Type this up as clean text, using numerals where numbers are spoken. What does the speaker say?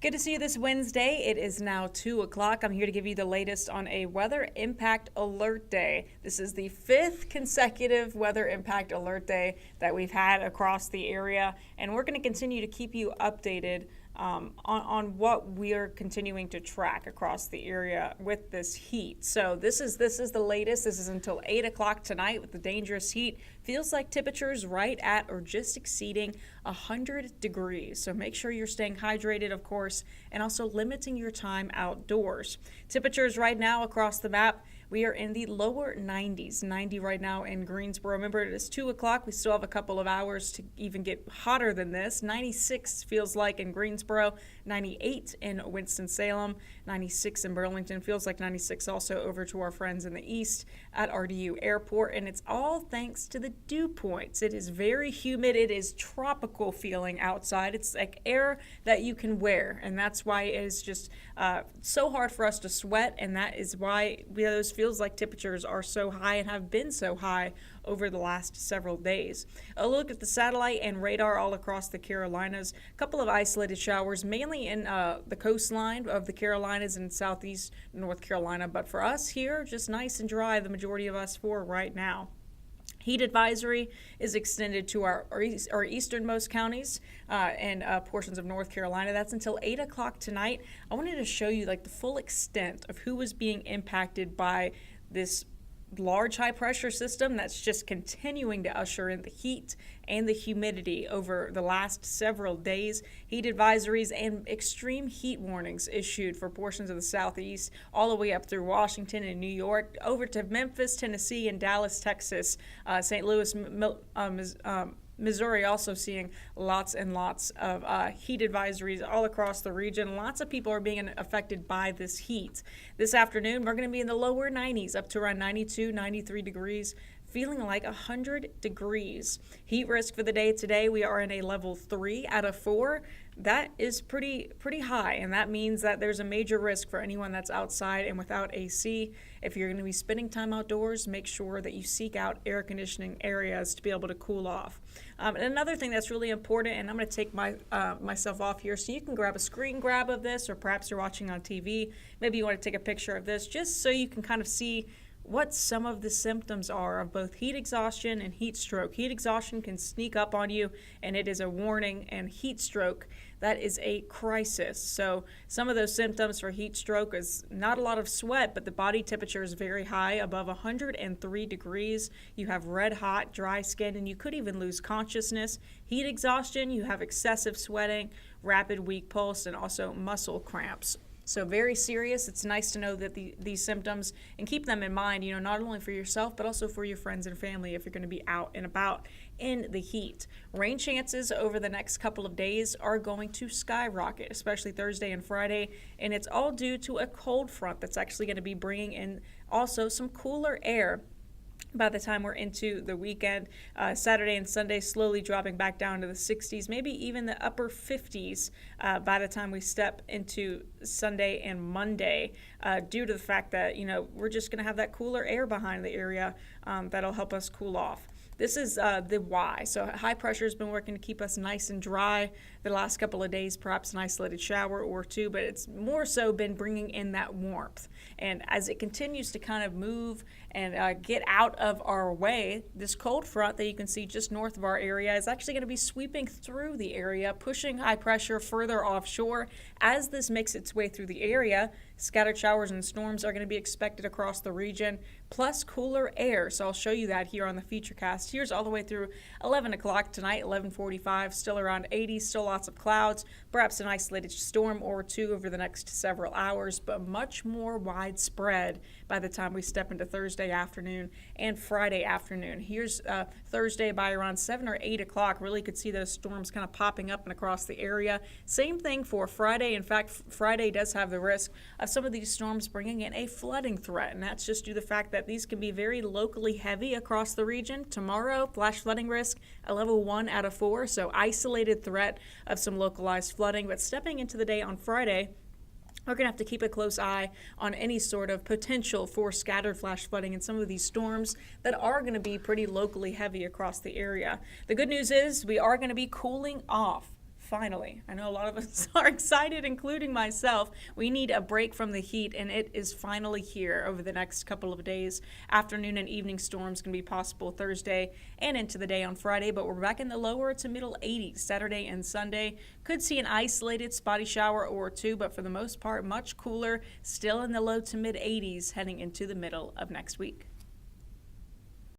Good to see you this Wednesday. It is now 2 o'clock. I'm here to give you the latest on a weather impact alert day. This is the 5th consecutive weather impact alert day that we've had across the area, and we're going to continue to keep you updated on what we are continuing to track across the area with this heat. So this is the latest. This is until 8 o'clock tonight with the dangerous heat. Feels like temperatures right at or just exceeding 100 degrees. So make sure you're staying hydrated, of course, and also limiting your time outdoors. Temperatures right now across the map, we are in the lower 90s, 90 right now in Greensboro. Remember, it is 2 o'clock. We still have a couple of hours to even get hotter than this. 96 feels like in Greensboro, 98 in Winston-Salem, 96 in Burlington. Feels like 96 also over to our friends in the east at RDU Airport. And it's all thanks to the dew points. It is very humid. It is tropical feeling outside. It's like air that you can wear. And that's why it is just so hard for us to sweat. And that is why those feels like temperatures are so high and have been so high over the last several days. A look at the satellite and radar all across the Carolinas. A couple of isolated showers, mainly in the coastline of the Carolinas and southeast North Carolina. But for us here, just nice and dry, the majority of us for right now. Heat advisory is extended to our easternmost counties and portions of North Carolina. That's until 8 o'clock tonight. I wanted to show you like the full extent of who was being impacted by this large high pressure system that's just continuing to usher in the heat and the humidity over the last several days. Heat advisories and extreme heat warnings issued for portions of the southeast all the way up through Washington and New York, over to Memphis, Tennessee, and Dallas, Texas, St. Louis, Missouri, also seeing lots and lots of heat advisories all across the region. Lots of people are being affected by this heat. This afternoon, we're going to be in the lower 90s, up to around 92, 93 degrees, feeling like 100 degrees. Heat risk for the day today, we are in a level 3 out of 4. That is pretty high, and that means that there's a major risk for anyone that's outside and without AC. If you're going to be spending time outdoors, make sure that you seek out air conditioning areas to be able to cool off. And another thing that's really important, and I'm going to take myself off here so you can grab a screen grab of this, or perhaps you're watching on TV. Maybe you want to take a picture of this just so you can kind of see what some of the symptoms are of both heat exhaustion and heat stroke. Heat exhaustion can sneak up on you, and it is a warning, and heat stroke, that is a crisis. So some of those symptoms for heat stroke is not a lot of sweat, but the body temperature is very high, above 103 degrees. You have red hot, dry skin, and you could even lose consciousness. Heat exhaustion, you have excessive sweating, rapid weak pulse, and also muscle cramps. So very serious. It's nice to know that these symptoms, and keep them in mind, not only for yourself, but also for your friends and family if you're going to be out and about in the heat. Rain chances over the next couple of days are going to skyrocket, especially Thursday and Friday, and it's all due to a cold front that's actually going to be bringing in also some cooler air by the time we're into the weekend. Saturday and Sunday slowly dropping back down to the 60s, maybe even the upper 50s by the time we step into Sunday and Monday, due to the fact that, we're just going to have that cooler air behind the area that'll help us cool off. This is the why. So high pressure has been working to keep us nice and dry the last couple of days, perhaps an isolated shower or two, but it's more so been bringing in that warmth. And as it continues to kind of move and get out of our way, this cold front that you can see just north of our area is actually going to be sweeping through the area, pushing high pressure further offshore. As this makes its way through the area, scattered showers and storms are going to be expected across the region, plus cooler air. So I'll show you that here on the Futurecast. Here's all the way through 11 o'clock tonight, 11:45, still around 80, still lots of clouds, perhaps an isolated storm or two over the next several hours, but much more widespread by the time we step into Thursday afternoon and Friday afternoon. Here's Thursday by around 7 or 8 o'clock. Really could see those storms kind of popping up and across the area. Same thing for Friday. In fact, Friday does have the risk of some of these storms bringing in a flooding threat, and that's just due to the fact that these can be very locally heavy across the region. Tomorrow, flash flooding risk, a level 1 out of 4, so isolated threat of some localized flooding. But stepping into the day on Friday, we're going to have to keep a close eye on any sort of potential for scattered flash flooding in some of these storms that are going to be pretty locally heavy across the area. The good news is we are going to be cooling off finally. I know a lot of us are excited, including myself. We need a break from the heat, and it is finally here over the next couple of days. Afternoon and evening storms can be possible Thursday and into the day on Friday, but we're back in the lower to middle 80s Saturday and Sunday. Could see an isolated spotty shower or two, but for the most part, much cooler, still in the low to mid 80s heading into the middle of next week.